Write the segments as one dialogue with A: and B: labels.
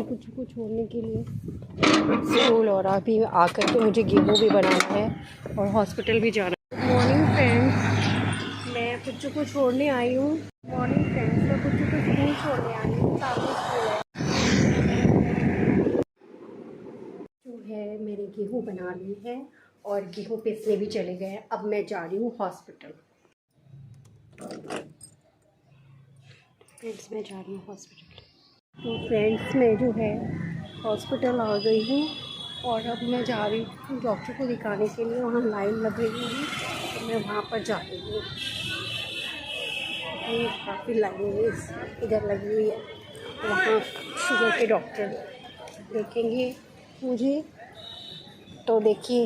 A: कुछ को छोड़ने के लिए स्कूल, और अभी आकर के मुझे गेहूँ भी बनाना है और हॉस्पिटल भी जाना है। मॉर्निंग फ्रेंड्स, मैं कुछ को छोड़ने आई हूँ। मॉर्निंग फ्रेंड्स, मैं कुछ को स्कूल छोड़ने आई हूँ। सामने स्कूल है जो है। मैंने गेहूँ बना ली है और गेहूँ पीसने भी चले गए हैं। अब मैं जा रही हूँ हॉस्पिटल। फ्रेंड्स, मैं जा रही हूँ हॉस्पिटल। तो फ्रेंड्स, मैं जो है हॉस्पिटल आ गई हूँ और अब मैं जा रही हूँ डॉक्टर को दिखाने के लिए। वहाँ लाइन लग रही है तो मैं वहाँ पर जा रही हूँ। काफ़ी लाइनें इधर लगी हुई है। वहाँ शुगर के डॉक्टर देखेंगे मुझे। तो देखिए,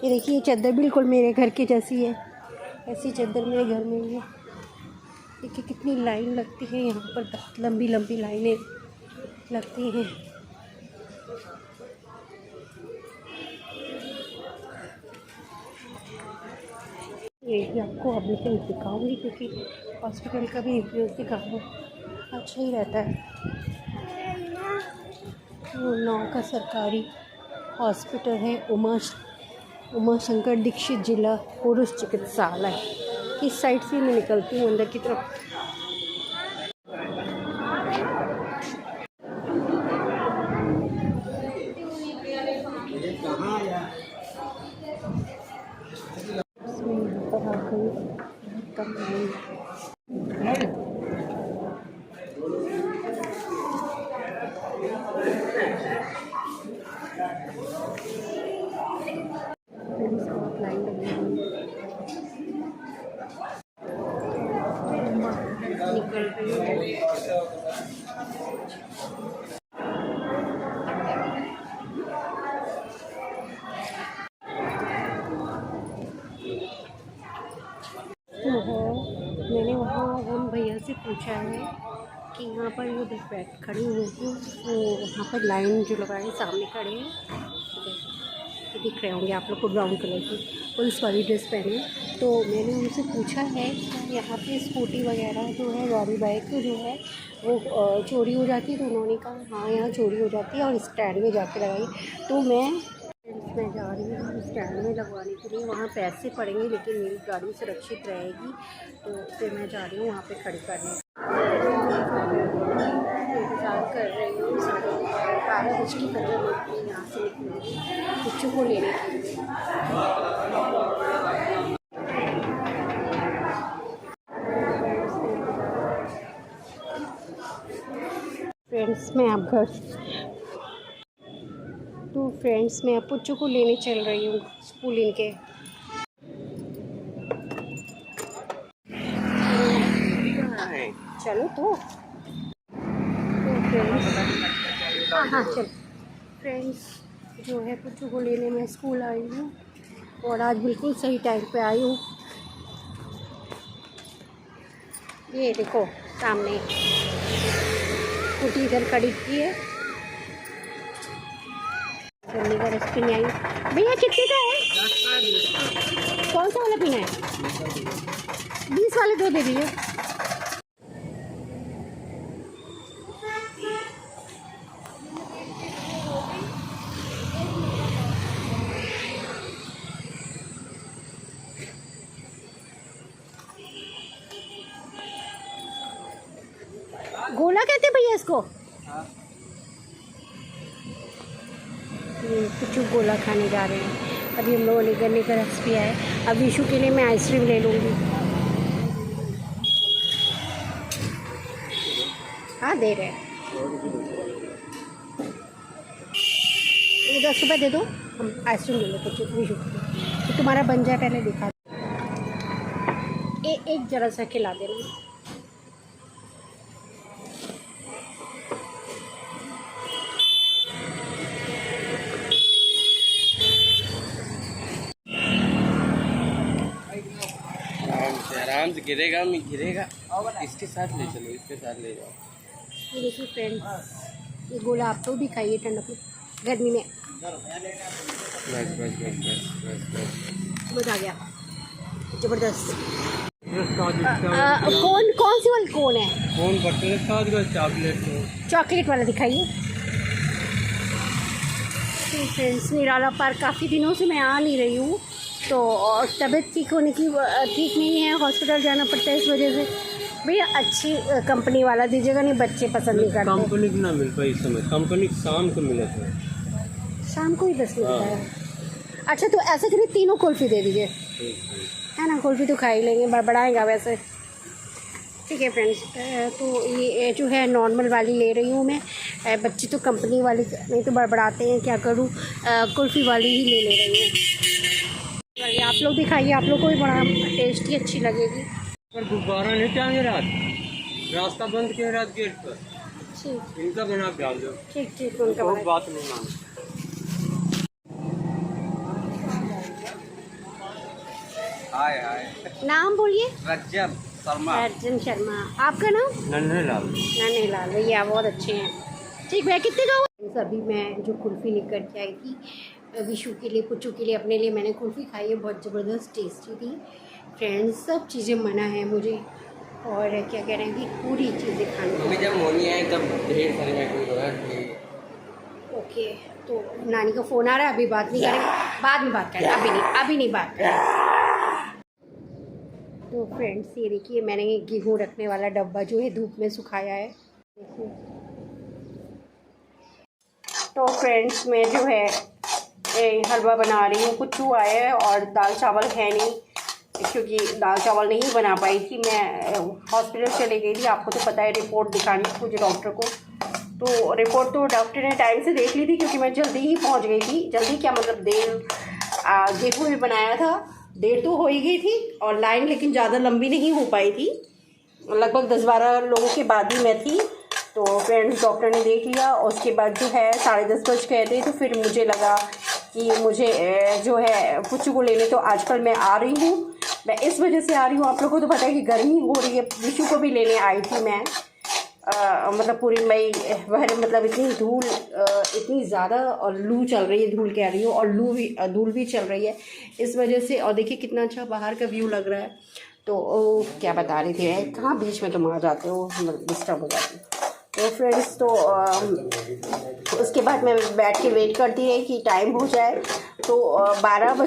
A: ये देखिए चादर बिल्कुल मेरे घर के जैसी है। ऐसी चादर मेरे घर में ही है। देखिए कितनी लाइन लगती है यहाँ पर, बहुत लंबी लंबी लाइनें लगती हैं। ये भी आपको अभी कहीं दिखाऊंगी क्योंकि हॉस्पिटल का भी रिव्यूज़ दिखाना अच्छा ही रहता है। उन्नाव का सरकारी हॉस्पिटल है, उमा शंकर दीक्षित जिला पुरुष चिकित्सालय। इस साइड से मैं निकलती हूँ अंदर की तरफ। पर आ गई, बहुत कम लाइन लगी हुई निकल रही है। तो मैंने वहाँ हम भैया से पूछा है कि यहाँ पर वो बैठ खड़े हुए हैं, वो वहाँ पर लाइन जो लगाए सामने खड़े हैं, तो दिख रहे होंगे आप लोग को, ब्राउन कलर की पुलिस वाली ड्रेस पहने। तो मैंने उनसे पूछा है कि यहाँ पे स्कूटी वगैरह जो है, गाड़ी बाइक जो है वो चोरी हो जाती है। तो उन्होंने कहा हाँ, यहाँ चोरी हो जाती है और स्टैंड में जाके लगाई। तो मैं जा रही हूँ स्टैंड में लगवाने के लिए। वहाँ पैसे पड़ेंगे लेकिन मेरी गाड़ी सुरक्षित रहेगी। तो फिर मैं जा रही हूँ वहाँ पे खड़ी करने। इंतज़ार कर रही हूँ 12:15 यहाँ से निकलूँगी बच्चों को लेने के लिए। फ्रेंड्स, मैं आप घर तो फ्रेंड्स मैं अब पुच्चू को लेने चल रही हूँ स्कूल इनके। चलो तो फ्रेंड्स, हाँ चलो फ्रेंड्स, जो है पुच्चू को लेने मैं स्कूल आई हूँ और आज बिल्कुल सही टाइम पे आई हूँ। ये देखो सामने स्कूटी इधर खड़ी की है। चलने का रेसिपी नहीं आई। भैया कितने का है? कौन सा वाला पीना है? 20 वाले दो दे दीजिए। गोला कहते भैया इसको? कुछ गोला खाने जा रहे हैं। अभी हम लोगों ने गन्ने का रस पिया है। अब विशु के लिए मैं आइसक्रीम ले लूँगी। हाँ दे रहे हैं। ये 10 रुपये दे दो, हम आइसक्रीम ले लेते विशु के लिए। तो तुम्हारा बन जाए, पहले दिखा एक जरा सा खिला देना।
B: आराम से गिरेगा, इसके साथ ले चलो, इसके साथ ले जाओ।
A: ये देखिए फ्रेंड्स, ये गोला आप तो भी खाइए ठंडक में, गर्मी में।
B: बस बस बस बस बस बस
A: मज़ा आ गया, ज़बरदस्त। कौन कौन सी वाली कौन है?
B: कौन बटरस्कॉच का चॉकलेट?
A: चॉकलेट वाला दिखाइए। तो फ्रेंड्स, निराला पार्क काफ़ी दिनों से मैं आ नहीं रही हूँ, तो तबीयत ठीक होने की ठीक नहीं है, हॉस्पिटल जाना पड़ता है, इस वजह से। भैया अच्छी कंपनी वाला दीजिएगा, नहीं बच्चे पसंद नहीं करते।
B: कंपनी ना मिल पाई इस समय, कंपनी शाम को मिला था,
A: शाम को ही बस मिलता है। अच्छा, तो ऐसा करिए तीनों कुल्फ़ी दे दीजिए, है ना? कुल्फ़ी तो खा ही लेंगे, बड़बड़ाएगा वैसे। ठीक है फ्रेंड्स, तो ये जो है नॉर्मल वाली ले रही हूँ मैं। बच्चे तो कंपनी वाली नहीं तो बड़बड़ाते हैं, क्या करूँ, कुल्फ़ी वाली ही ले रही हूँ। आप लोग भी खाइए, आप लोग को भी बड़ा टेस्टी अच्छी लगेगी।
B: पर गुब्बारा नहीं टांगे रास्ता बंद किया रात गेट पर।
A: ठीक
B: इनका बना के डाल दो।
A: ठीक ठीक, उनका
B: बहुत
A: बना।
B: बात नहीं मानो। हाय हाय,
A: नाम बोलिए।
B: रजब शर्मा।
A: अर्जुन शर्मा। आपका नाम?
B: नन्हे लाल।
A: नन्हे लाल भैया, बहुत अच्छे हैं। ठीक भैया, कितने का हुआ? अभी मैं जो कुल्फ़ी लेकर के आई थी विशु के लिए, पुच्चू के लिए, अपने लिए मैंने कुल्फ़ी खाई है, बहुत ज़बरदस्त टेस्टी थी फ्रेंड्स। सब चीज़ें मना है मुझे, और क्या कह रहे हैं कि पूरी चीज़ें खानी है।
B: जब होनी है तब ढेर सारे।
A: ओके, तो नानी का फ़ोन आ रहा है, अभी बात नहीं करेंगे, बाद में बात करें, अभी नहीं बात करें। तो फ्रेंड्स, ये देखिए मैंने गेहूँ रखने वाला डब्बा जो है धूप में सुखाया है, देखिए। तो फ्रेंड्स, मैं जो है हलवा बना रही हूँ। कुच्चू आए हैं और दाल चावल है नहीं, क्योंकि दाल चावल नहीं बना पाई थी। मैं हॉस्पिटल चली गई थी, आपको तो पता है, रिपोर्ट दिखानी थी मुझे डॉक्टर को। तो रिपोर्ट तो डॉक्टर ने टाइम से देख ली थी, क्योंकि मैं जल्दी ही पहुंच गई थी। जल्दी क्या मतलब, देर गेहूँ भी बनाया था, देर तो हो ही गई थी, और लाइन लेकिन ज़्यादा लंबी नहीं हो पाई थी, लगभग 10-12 लोगों के बाद ही मैं थी। तो फ्रेंड्स, डॉक्टर ने देख लिया, और उसके बाद जो है 10:30 बज गए थे। तो फिर मुझे लगा कि मुझे जो है पुच्चू को लेने तो आजकल मैं आ रही हूँ। मैं इस वजह से आ रही हूँ, आप लोगों को तो पता है कि गर्मी हो रही है, विशु को भी लेने आई थी मैं। मतलब पूरी मई वह मतलब इतनी धूल, इतनी ज़्यादा, और लू चल रही है, धूल कह रही हूँ, और धूल भी चल रही है इस वजह से। और देखिए कितना अच्छा बाहर का व्यू लग रहा है। तो क्या बता रही थी, कहाँ बीच में तुम आ जाते हो, डिस्टर्ब हो जाती। तो फ्रेंड्स, तो उसके बाद मैं बैठ के वेट करती रही कि टाइम हो जाए। तो 12:15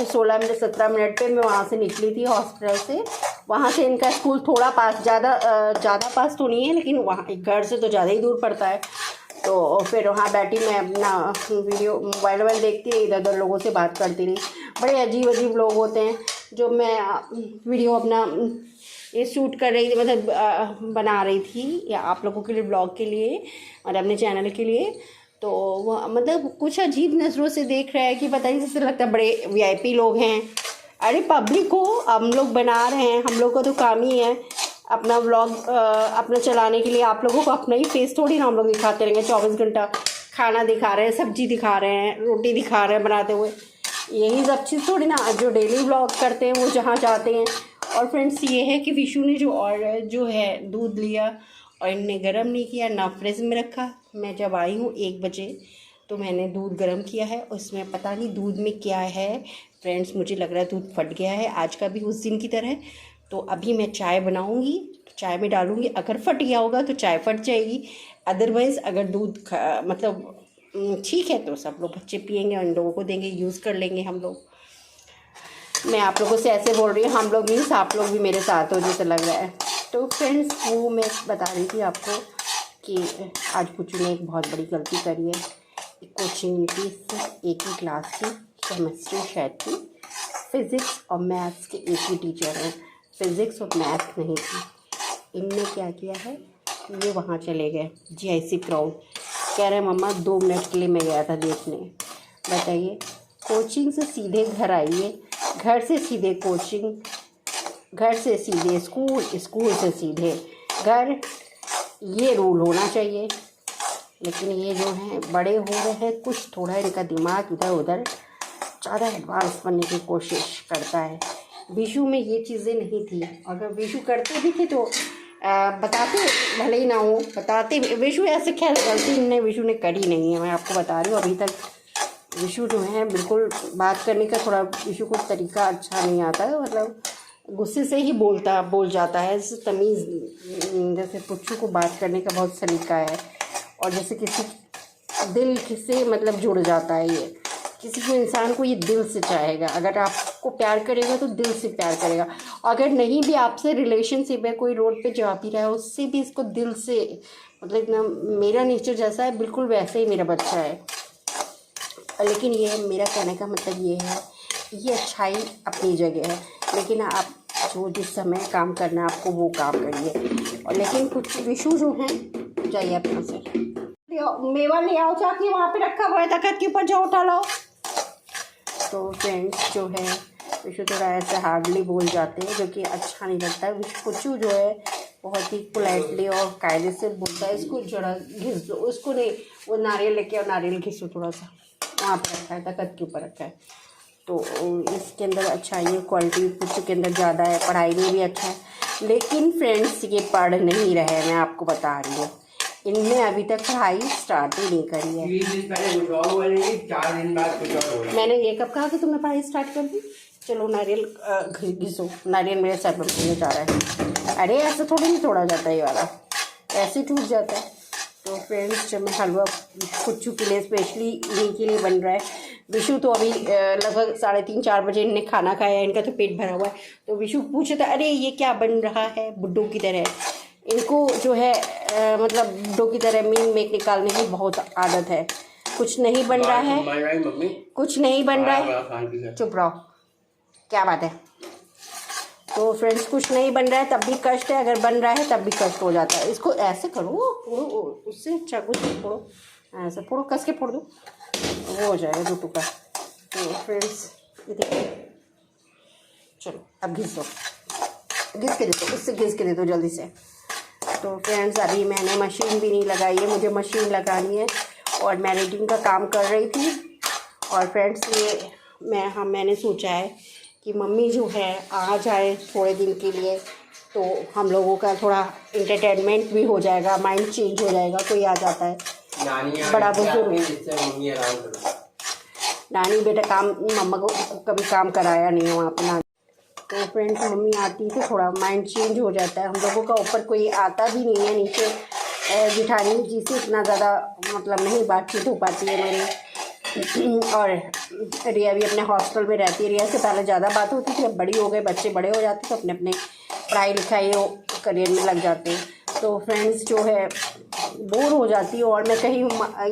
A: 16 मिनट 17 मिनट पे मैं वहाँ से निकली थी हॉस्पिटल से। वहाँ से इनका स्कूल थोड़ा पास, ज़्यादा पास तो नहीं है, लेकिन वहाँ घर से तो ज़्यादा ही दूर पड़ता है। तो फिर वहाँ बैठी मैं अपना मोबाइल देखती रही, इधर उधर लोगों से बात करती रही। बड़े अजीब लोग होते हैं, जो मैं वीडियो अपना ये शूट कर रही थी, मतलब बना रही थी, या आप लोगों के लिए, ब्लॉग के लिए और अपने चैनल के लिए। तो वो मतलब कुछ अजीब नज़रों से देख रहा है कि पता नहीं, जैसे लगता है बड़े VIP लोग हैं। अरे पब्लिक हो, हम लोग बना रहे हैं, हम लोग का तो काम ही है अपना व्लॉग अपना चलाने के लिए। आप लोगों को अपना ही फेस थोड़ी ना हम लोग दिखाते रहेंगे 24 घंटा। खाना दिखा रहे हैं, सब्जी दिखा रहे हैं, रोटी दिखा रहे हैं बनाते हुए, यही सब चीज़ थोड़ी ना। जो डेली व्लॉग करते हैं वो जहाँ जाते हैं। और फ्रेंड्स, ये है कि विशु ने जो है दूध लिया, और इनने गर्म नहीं किया, ना फ्रिज में रखा। मैं जब आई हूँ 1 बजे, तो मैंने दूध गर्म किया है, और इसमें पता नहीं दूध में क्या है फ्रेंड्स, मुझे लग रहा है दूध फट गया है आज का भी उस दिन की तरह। तो अभी मैं चाय बनाऊँगी, चाय में डालूँगी, अगर फट गया होगा तो चाय फट जाएगी, अदरवाइज़ अगर दूध मतलब ठीक है तो सब लोग बच्चे पियेंगे, और इन लोगों को देंगे, यूज़ कर लेंगे हम लोग। मैं आप लोगों से ऐसे बोल रही हूँ, हम लोग मीन्स आप लोग भी मेरे साथ हो जैसे लग रहा है। तो फ्रेंड्स, वो मैं बता रही थी आपको कि आज पुच्चू ने एक बहुत बड़ी गलती करी है। कोचिंग की एक ही क्लास की, केमिस्ट्री शायद थी, फिज़िक्स और मैथ्स के एक ही टीचर हैं, फिज़िक्स और मैथ्स नहीं थी। इनने क्या किया है, ये वहाँ चले गए GIC क्राउड, कह रहे मम्मा 2 मिनट के लिए मैं गया था देखने। बताइए, कोचिंग से सीधे घर आइए, घर से सीधे कोचिंग, घर से सीधे स्कूल, स्कूल से सीधे घर, ये रूल होना चाहिए। लेकिन ये जो हैं बड़े हो रहे हैं, कुछ थोड़ा इनका दिमाग इधर उधर ज़्यादा एडवांस बनने की कोशिश करता है। विशु में ये चीज़ें नहीं थी, अगर विशु करते भी थे तो बताते, भले ही ना हो बताते। विशु ऐसे खैर गलती ने विशु ने करी नहीं है, मैं आपको बता रही हूँ। अभी तक विशु जो है बिल्कुल बात करने का थोड़ा विशु को तरीका अच्छा नहीं आता है, मतलब गुस्से से ही बोल जाता है। जैसे तमीज़, जैसे पुच्चू को बात करने का बहुत सलीका है, और जैसे किसी दिल से मतलब जुड़ जाता है। ये किसी को इंसान को ये दिल से चाहेगा, अगर आपको प्यार करेगा तो दिल से प्यार करेगा। अगर नहीं भी आपसे रिलेशनशिप है, कोई रोड पे जा भी रहा है, उससे भी इसको दिल से मतलब इतना, मेरा नेचर जैसा है बिल्कुल वैसे ही मेरा बच्चा है। लेकिन ये मेरा कहने का मतलब ये है, ये अच्छाई अपनी जगह है, लेकिन आप जो जिस समय काम करना है आपको वो काम करिए। और लेकिन कुछ इशू जो हैं, जाइए अपना से मेवा ले आओ, जाके वहाँ पे रखा हुआ है तखत के ऊपर, जाओ उठा लो। तो फ्रेंड्स जो है विशु थोड़ा ऐसे हार्डली बोल जाते हैं, जो कि अच्छा नहीं लगता है। पुच्चू जो है बहुत ही पोलाइटली और कायदे से बोलता है, इसको जरा घिस दो, उसको नहीं, वो नारियल लेके और नारियल घिसो, थोड़ा सा वहाँ पर रखा है, तखत के ऊपर रखा है। तो इसके अंदर अच्छा ये क्वालिटी पुच्चू के अंदर ज़्यादा है, पढ़ाई में भी अच्छा है। लेकिन फ्रेंड्स ये पढ़ नहीं रहे, मैं आपको बता रही हूँ, इनने अभी तक पढ़ाई स्टार्ट ही नहीं करी है।
B: 20 दिन पहले कुछ और हुआ नहीं, 4 दिन बाद कुछ और हुआ।
A: मैंने ये कब कहा कि तुमने पढ़ाई स्टार्ट कर दी? चलो नारियल घिसो, नारियल मेरे सर पर पड़ने जा रहा है। अरे ऐसे थोड़ी नहीं तोड़ा जाता है, ये वाला ऐसे टूट जाता है। तो फ्रेंड्स जब मैं हलवा पुच्चू के लिए स्पेशली इन्हीं के लिए बन रहा है। विशु तो अभी लगभग 3:30-4 बजे इनने खाना खाया है, इनका तो पेट भरा हुआ है। तो विशु पूछा था, अरे ये क्या बन रहा है बुड्ढों की तरह। इनको जो है मतलब बुड्ढों की तरह मीन मेक निकालने की बहुत आदत है। कुछ नहीं बन रहा है, कुछ नहीं बन रहा है, चुप रहो, क्या बात है। तो फ्रेंड्स कुछ नहीं बन रहा है तब भी कष्ट है, अगर बन रहा है तब भी कष्ट हो जाता है। इसको ऐसे करो, फोड़ो, उससे चाकू से फोड़ो, ऐसे फोड़ो, कस के फोड़ दो, वो हो जाएगा दो टुकड़ा। तो फ्रेंड्स ये देखिए, चलो अब घिस दो, घिस के दे दो, उससे घिस के दे दो जल्दी से। तो फ्रेंड्स अभी मैंने मशीन भी नहीं लगाई है, मुझे मशीन लगानी है, और मैं एडिटिंग का काम कर रही थी। और फ्रेंड्स ये मैंने सोचा है कि मम्मी जो है आ जाए थोड़े दिन के लिए, तो हम लोगों का थोड़ा इंटरटेनमेंट भी हो जाएगा, माइंड चेंज हो जाएगा। कोई आ जाता है बड़ा बुजुर्ग, नानी बेटा काम, मम्मा को कभी काम कराया नहीं है वहाँ पे नानी। तो फ्रेंड्स मम्मी आती तो थोड़ा माइंड चेंज हो जाता है हम लोगों का। ऊपर कोई आता भी नहीं है, नीचे जिठानी जी से इतना ज़्यादा मतलब नहीं बातचीत हो पाती है मेरी। और रिया भी अपने हॉस्टल में रहती है, रिया से पहले ज़्यादा बात होती थी, अब बड़ी हो गए, बच्चे बड़े हो जाते तो अपने अपने पढ़ाई लिखाई करियर में लग जाते हैं। तो फ्रेंड्स जो है बोर हो जाती हूँ, और मैं कहीं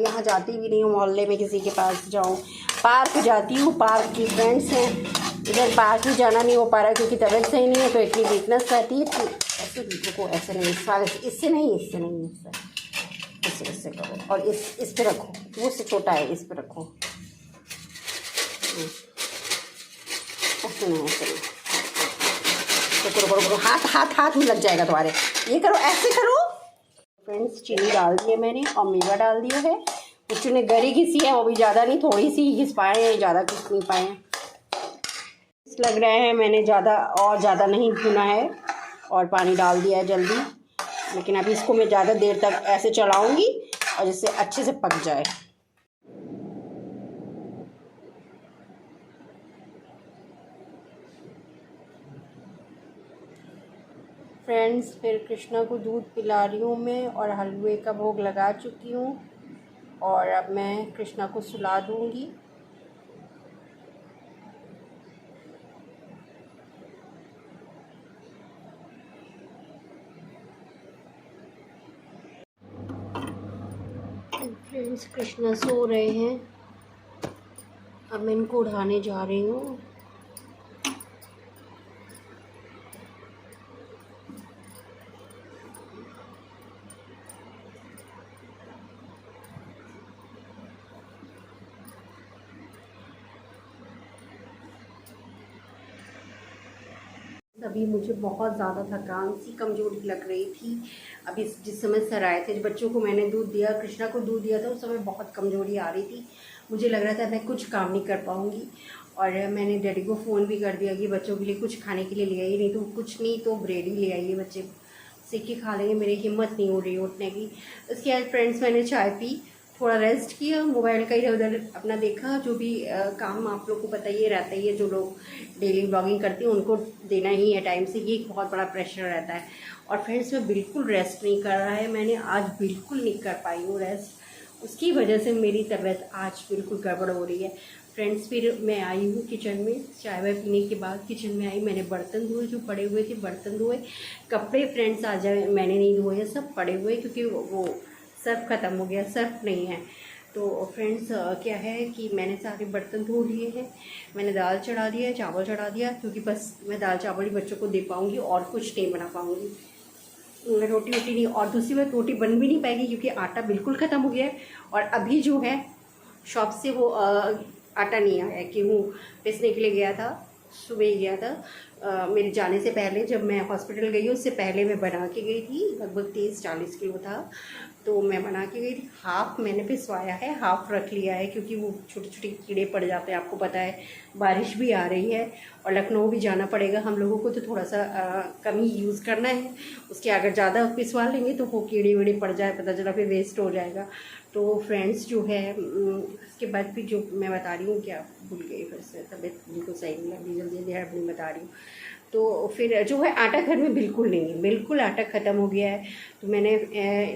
A: यहाँ जाती भी नहीं हूँ, मोहल्ले में किसी के पास जाऊँ, पार्क जाती हूँ, पार्क की फ्रेंड्स हैं, इधर पार्क भी जाना नहीं हो पा रहा है क्योंकि तबीयत सही नहीं है, तो इतनी वीकनेस रहती है कि ऐसे को ऐसे नहीं, इससे नहीं, इससे करो, और इस पे रखो, वो इससे छोटा है, इस पे रखो, ऐसे नहीं, तो करो, हाथ में लग जाएगा तुम्हारे, ये करो, ऐसे करो। फ्रेंड्स चीनी डाल दी है मैंने और मेवा डाल दिया है। पुच्चू ने गरी घिसी है, वो भी ज़्यादा नहीं, थोड़ी सी घिस पाए हैं, ज़्यादा घिस नहीं पाए हैं। लग रहा है मैंने ज़्यादा नहीं भुना है और पानी डाल दिया है जल्दी, लेकिन अभी इसको मैं ज़्यादा देर तक ऐसे चलाऊंगी और जिससे अच्छे से पक जाए। फ्रेंड्स फिर कृष्णा को दूध पिला रही हूँ मैं, और हलवे का भोग लगा चुकी हूँ, और अब मैं कृष्णा को सुला दूँगी। फ्रेंड्स कृष्णा सो रहे हैं, अब मैं इनको उठाने जा रही हूँ। अभी मुझे बहुत ज़्यादा थकान सी, कमज़ोरी लग रही थी। अभी जिस समय सर आए थे, बच्चों को मैंने दूध दिया, कृष्णा को दूध दिया था, उस समय बहुत कमज़ोरी आ रही थी। मुझे लग रहा था मैं कुछ काम नहीं कर पाऊँगी, और मैंने डैडी को फ़ोन भी कर दिया कि बच्चों के लिए कुछ खाने के लिए ले आइए, नहीं तो कुछ नहीं तो ब्रेड ही ले आइए, बच्चे सेक के खा लेंगे, मेरी हिम्मत नहीं हो रही उठने की। उसके बाद फ्रेंड्स मैंने चाय पी, थोड़ा रेस्ट किया, मोबाइल का इधर उधर अपना देखा, जो भी काम आप लोग को पता ही रहता ही है, जो लोग डेली ब्लॉगिंग करते हैं उनको देना ही है टाइम से, ये एक बहुत बड़ा प्रेशर रहता है। और फ्रेंड्स मैं बिल्कुल रेस्ट नहीं कर रहा है, मैंने आज बिल्कुल नहीं कर पाई हूँ रेस्ट, उसकी वजह से मेरी तबीयत आज बिल्कुल गड़बड़ हो रही है। फ्रेंड्स फिर मैं आई हूँ किचन में, चाय वाय पीने के बाद किचन में आई, मैंने बर्तन धोए, जो पड़े हुए थे बर्तन धोए, कपड़े फ्रेंड्स आज मैंने नहीं धोए, सब पड़े हुए क्योंकि वो सर्फ ख़त्म हो गया, सर्फ नहीं है। तो फ्रेंड्स क्या है कि मैंने सारे बर्तन धो लिए हैं, मैंने दाल चढ़ा दिया है, चावल चढ़ा दिया, क्योंकि बस मैं दाल चावल ही बच्चों को दे पाऊँगी और कुछ नहीं बना पाऊँगी, रोटी वोटी नहीं। और दूसरी बात, रोटी बन भी नहीं पाएगी क्योंकि आटा बिल्कुल ख़त्म हो गया है। और अभी जो है शॉप से वो आटा नहीं आया, गेहूँ पीसने के लिए गया था, सुबह ही गया था, मेरे जाने से पहले, जब मैं हॉस्पिटल गई उससे पहले मैं बना के गई थी, लगभग 30-40 किलो था, तो मैं बना के गई थी। हाफ़ मैंने पिसवाया है, हाफ़ रख लिया है, क्योंकि वो छोटे छोटे कीड़े पड़ जाते हैं, आपको पता है बारिश भी आ रही है और लखनऊ भी जाना पड़ेगा हम लोगों को, तो थोड़ा सा कम ही यूज़ करना है, उसके अगर ज़्यादा पिसवा लेंगे तो वो कीड़े वीड़े पड़ जाए, पता चला फिर वेस्ट हो जाएगा। तो फ्रेंड्स जो है उसके बाद फिर जो मैं बता रही हूँ, क्या भूल गई फिर से, तबीयत बिल्कुल सही नहीं लगी, जल्दी जल्दी बता रही हूँ। तो फिर जो है आटा घर में बिल्कुल नहीं है, बिल्कुल आटा ख़त्म हो गया है। तो मैंने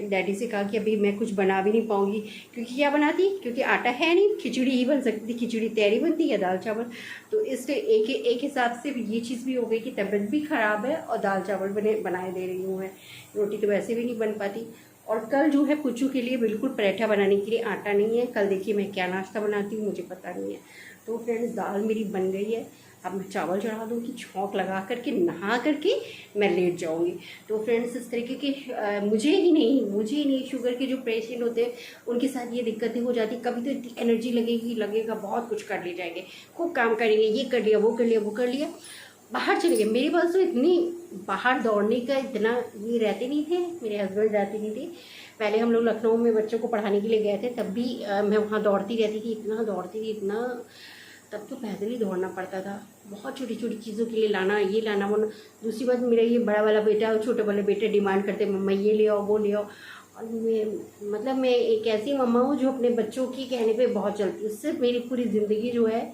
A: डैडी से कहा कि अभी मैं कुछ बना भी नहीं पाऊँगी, क्योंकि क्या बनाती, क्योंकि आटा है नहीं, खिचड़ी ही बन सकती थी, खिचड़ी तैयारी बनती है, दाल चावल। तो इसलिए एक हिसाब से ये चीज़ भी हो गई कि तबीयत भी ख़राब है और दाल चावल बनाए दे रही हूँ मैं, रोटी तो वैसे भी नहीं बन पाती। और कल जो है पुच्चू के लिए बिल्कुल पराठा बनाने के लिए आटा नहीं है, कल देखिए मैं क्या नाश्ता बनाती हूँ, मुझे पता नहीं है। तो फ्रेंड्स दाल मेरी बन गई है, अब मैं चावल चढ़ा दूँगी, छौंक लगा करके नहा करके मैं लेट जाऊँगी। तो फ्रेंड्स इस तरीके के मुझे ही नहीं शुगर के जो पेशेंट होते हैं उनके साथ ये दिक्कतें हो जाती, कभी तो इतनी एनर्जी लगेगा बहुत कुछ कर ले जाएंगे, खूब काम करेंगे, ये कर लिया वो कर लिया वो कर लिया, बाहर चले गए। मेरे पास तो इतनी बाहर दौड़ने का इतना ये रहते नहीं थे, मेरे हस्बैंड रहते नहीं थे। पहले हम लोग लखनऊ में बच्चों को पढ़ाने के लिए गए थे, तब भी मैं वहाँ दौड़ती रहती थी, इतना दौड़ती थी इतना, तब तो पैदल ही दौड़ना पड़ता था, बहुत छोटी छोटी चीज़ों के लिए लाना, ये लाना वो। दूसरी बात, मेरा ये बड़ा वाला बेटा और छोटे वाले बेटे डिमांड करते, मम्मा ये ले आओ वो ले आओ, और मैं एक ऐसी मम्मा हूँ जो अपने बच्चों की कहने पे बहुत चलती हूँ। उससे मेरी पूरी ज़िंदगी जो है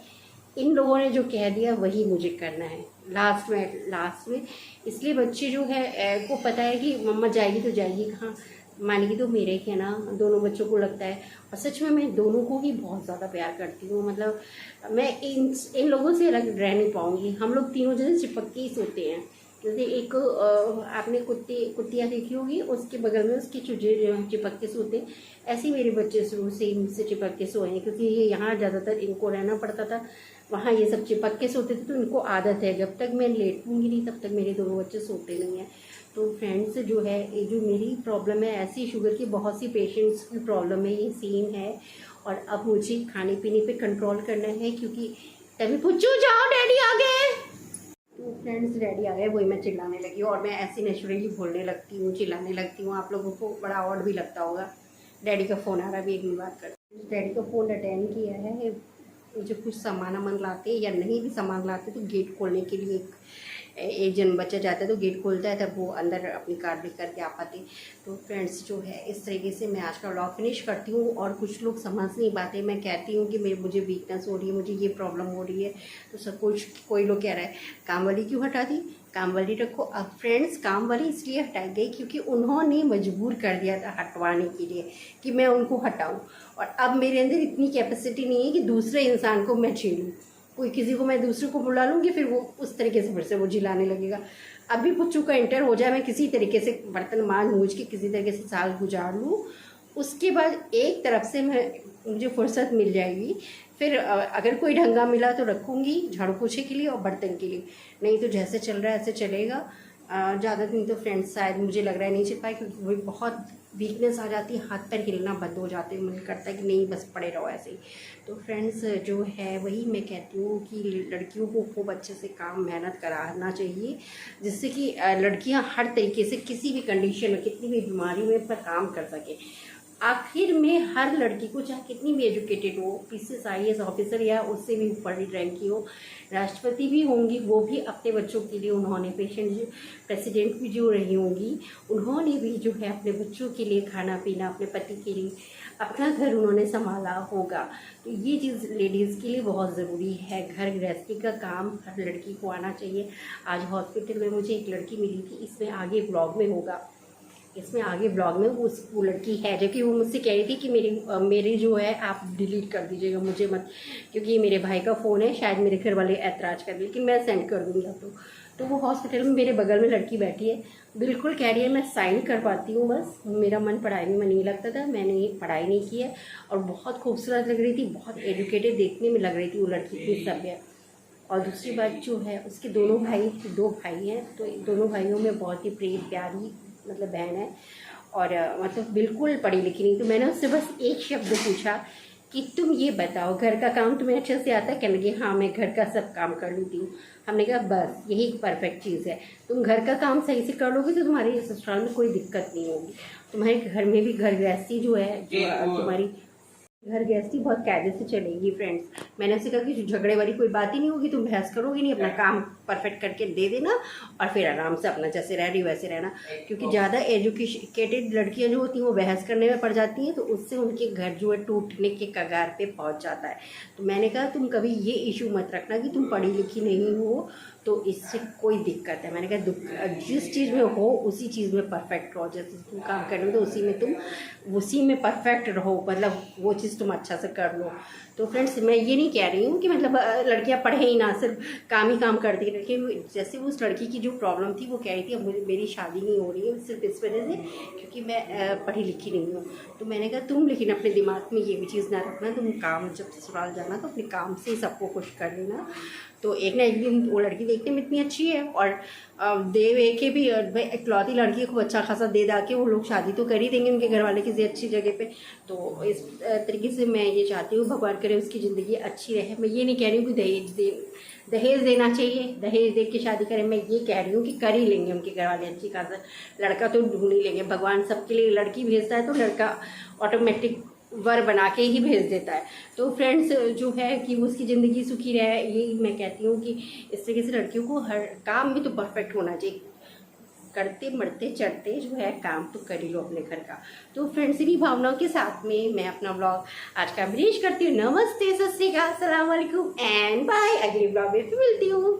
A: इन लोगों ने जो कह दिया वही मुझे करना है लास्ट में। इसलिए बच्चे जो है को पता है कि मम्मा जाएगी तो जाएगी कहाँ, मानेगी तो मेरे के ना, दोनों बच्चों को लगता है। और सच में मैं दोनों को ही बहुत ज़्यादा प्यार करती हूँ, मतलब मैं इन लोगों से अलग रह नहीं पाऊँगी। हम लोग तीनों जैसे चिपक के ही सोते हैं, जैसे एक आपने कुत्तियाँ देखी होगी, उसके बगल में उसके चूजे चिपक के सोते हैं, ऐसे ही मेरे बच्चे शुरू से इनसे चिपक के सोए हैं, क्योंकि ये यहाँ ज़्यादातर इनको रहना पड़ता था, वहाँ ये सब चिपक के सोते थे, तो इनको आदत है, जब तक मैं लेटूंगी नहीं तब तक मेरे दोनों बच्चे सोते नहीं हैं। तो फ्रेंड्स जो है ये जो मेरी प्रॉब्लम है, ऐसी शुगर की बहुत सी पेशेंट्स की प्रॉब्लम है, ये सेम है। और अब मुझे खाने पीने पे कंट्रोल करना है, क्योंकि तभी पुच्चू जाओ डैडी आ गए। तो फ्रेंड्स डैडी आ गए, वही मैं चिल्लाने लगी हूँ, और मैं ऐसी नेचुरली बोलने लगती हूँ, चिल्लाने लगती हूँ, आप लोगों को बड़ा ऑड भी लगता होगा। डैडी का फ़ोन आ रहा है, अभी एक मिनट बात कर। डैडी का फ़ोन अटेंड किया है, मुझे कुछ सामान लाते या नहीं भी सामान लाते तो गेट खोलने के लिए एक जन बच्चा जाता है तो गेट खोलता है, तब वो अंदर अपनी कार लेकर के आ पाते। तो फ्रेंड्स जो है इस तरीके से मैं आज का व्लॉग फिनिश करती हूँ। और कुछ लोग समझ नहीं पाते, मैं कहती हूँ कि मुझे वीकनेस हो रही है, मुझे ये प्रॉब्लम हो रही है, तो सब कुछ कोई लोग कह रहा है काम वाली क्यों हटा दी, काम वाली रखो। अब फ्रेंड्स काम वाली इसलिए हटाई गई क्योंकि उन्होंने मजबूर कर दिया था हटवाने के लिए कि मैं उनको हटाऊँ, और अब मेरे अंदर इतनी कैपेसिटी नहीं है कि दूसरे इंसान को मैं छेड़ूँ, कोई किसी को मैं दूसरे को बुला लूँगी फिर वो उस तरीके से फिर से वो जिलाने लगेगा। अभी पुच्चू का इंटर हो जाए, मैं किसी तरीके से बर्तन मांज मूझ के किसी तरीके से साल गुजार लूँ, उसके बाद एक तरफ से मुझे फुर्सत मिल जाएगी, फिर अगर कोई ढंगा मिला तो रखूँगी झाड़ू पोछे के लिए और बर्तन के लिए, नहीं तो जैसे चल रहा है ऐसे चलेगा। ज़्यादा दिन तो फ्रेंड्स शायद मुझे लग रहा है नहीं चल पाए, क्योंकि वही बहुत वीकनेस आ जाती है, हाथ पैर हिलना बंद हो जाते हैं, मन करता है कि नहीं बस पड़े रहो ऐसे ही। तो फ्रेंड्स जो है वही मैं कहती हूँ कि लड़कियों को खूब अच्छे से काम मेहनत कराना चाहिए, जिससे कि लड़कियाँ हर तरीके से किसी भी कंडीशन में कितनी भी बीमारी में पर काम कर सकें। आखिर में हर लड़की को, चाहे कितनी भी एजुकेटेड हो, पीसीएस IAS ऑफिसर या उससे भी ऊपर रैंक की हो, राष्ट्रपति भी होंगी, वो भी अपने बच्चों के लिए उन्होंने प्रेसिडेंट भी जो रही होंगी, उन्होंने भी जो है अपने बच्चों के लिए खाना पीना, अपने पति के लिए अपना घर उन्होंने संभाला होगा। तो ये चीज़ लेडीज़ के लिए बहुत ज़रूरी है। घर गृहस्थी का काम हर लड़की को आना चाहिए। आज हॉस्पिटल में मुझे एक लड़की मिली थी, इसमें आगे ब्लॉग में होगा, इसमें आगे ब्लॉग में वो लड़की है, जबकि वो मुझसे कह रही थी कि मेरी जो है आप डिलीट कर दीजिएगा, मुझे मत, क्योंकि ये मेरे भाई का फ़ोन है, शायद मेरे घर वाले ऐतराज़ कर, लेकिन मैं सेंड कर दूँगी आपको। तो वो हॉस्पिटल में मेरे बगल में लड़की बैठी है, बिल्कुल कह रही है मैं साइन कर पाती हूँ, बस मेरा मन पढ़ाई में नहीं लगता था, मैंने पढ़ाई नहीं की है। और बहुत खूबसूरत लग रही थी, बहुत एजुकेटेड देखने में लग रही थी वो लड़की की सभ्य। और दूसरी बात जो है, उसके दो भाई हैं, तो दोनों भाइयों में बहुत ही प्यारी मतलब बहन है, और मतलब बिल्कुल पढ़ी लिखी नहीं। तो मैंने उससे बस एक शब्द पूछा कि तुम ये बताओ, घर का काम तुम्हें अच्छे से आता है? कहने लगी हाँ, मैं घर का सब काम कर लेती हूँ। हमने कहा बस यही एक परफेक्ट चीज़ है, तुम घर का काम सही से कर लोगे तो तुम्हारे ससुराल में कोई दिक्कत नहीं होगी। तुम्हारे घर में भी घर गृहस्थी जो है, जो तुम्हारी घर गृहस्थी बहुत कायदे से चलेगी। फ्रेंड्स, मैंने उससे कहा कि झगड़े वाली कोई बात ही नहीं होगी, तुम बहस करोगी नहीं, अपना काम परफेक्ट करके दे देना और फिर आराम से अपना जैसे रह रही वैसे रहना। क्योंकि ज़्यादा एजुकेटेड लड़कियां जो होती हैं वो बहस करने में पड़ जाती हैं, तो उससे उनके घर जो है टूटने के कगार पे पहुंच जाता है। तो मैंने कहा तुम कभी ये इशू मत रखना कि तुम पढ़ी लिखी नहीं हो, तो इससे कोई दिक्कत है। मैंने कहा जिस चीज़ में हो उसी चीज़ में परफेक्ट रहो, जैसे तुम काम कर रहे हो तो उसी में परफेक्ट रहो, मतलब वो चीज़ तुम अच्छा से कर लो। तो फ्रेंड्स, मैं ये नहीं कह रही हूँ कि मतलब लड़कियाँ पढ़े ही ना, सिर्फ काम ही काम करती रही। जैसे उस लड़की की जो प्रॉब्लम थी, वो कह रही थी अब मेरी शादी नहीं हो रही है सिर्फ इस वजह से क्योंकि मैं पढ़ी लिखी नहीं हूँ। तो मैंने कहा तुम लेकिन अपने दिमाग में ये भी चीज़ ना रखना, तुम काम जब ससुराल जाना तो अपने काम से ही सबको खुश कर लेना। तो एक ना एक दिन वो लड़की देखने में इतनी अच्छी है, और दे के भी भाई इकलौती लड़की को अच्छा खासा दे दा के वो लोग शादी तो कर ही देंगे उनके घर वाले किसी अच्छी जगह पे। तो इस तरीके से मैं ये चाहती हूँ भगवान करे उसकी ज़िंदगी अच्छी रहे। मैं ये नहीं कह रही हूँ कि दहेज देना चाहिए, दहेज दे के शादी करें, मैं ये कह रही हूँ कि कर ही लेंगे उनके घर वाले अच्छी खासा, लड़का तो ढूंढ ही लेंगे। भगवान सबके लिए लड़की भेजता है तो लड़का ऑटोमेटिक वर बना के ही भेज देता है। तो फ्रेंड्स, जो है कि उसकी ज़िंदगी सुखी रहे, यही मैं कहती हूँ कि इस तरीके से लड़कियों को हर काम भी तो परफेक्ट होना चाहिए, करते मरते चढ़ते जो है काम तो कर ही लो अपने घर का। तो फ्रेंड्स, इन्हीं भावनाओं के साथ में मैं अपना ब्लॉग आज का फिनिश करती हूँ। नमस्ते, सत श्री अकाल, अस्सलाम वालेकुम एंड बाय। अगले ब्लॉग में फिर मिलती हूँ।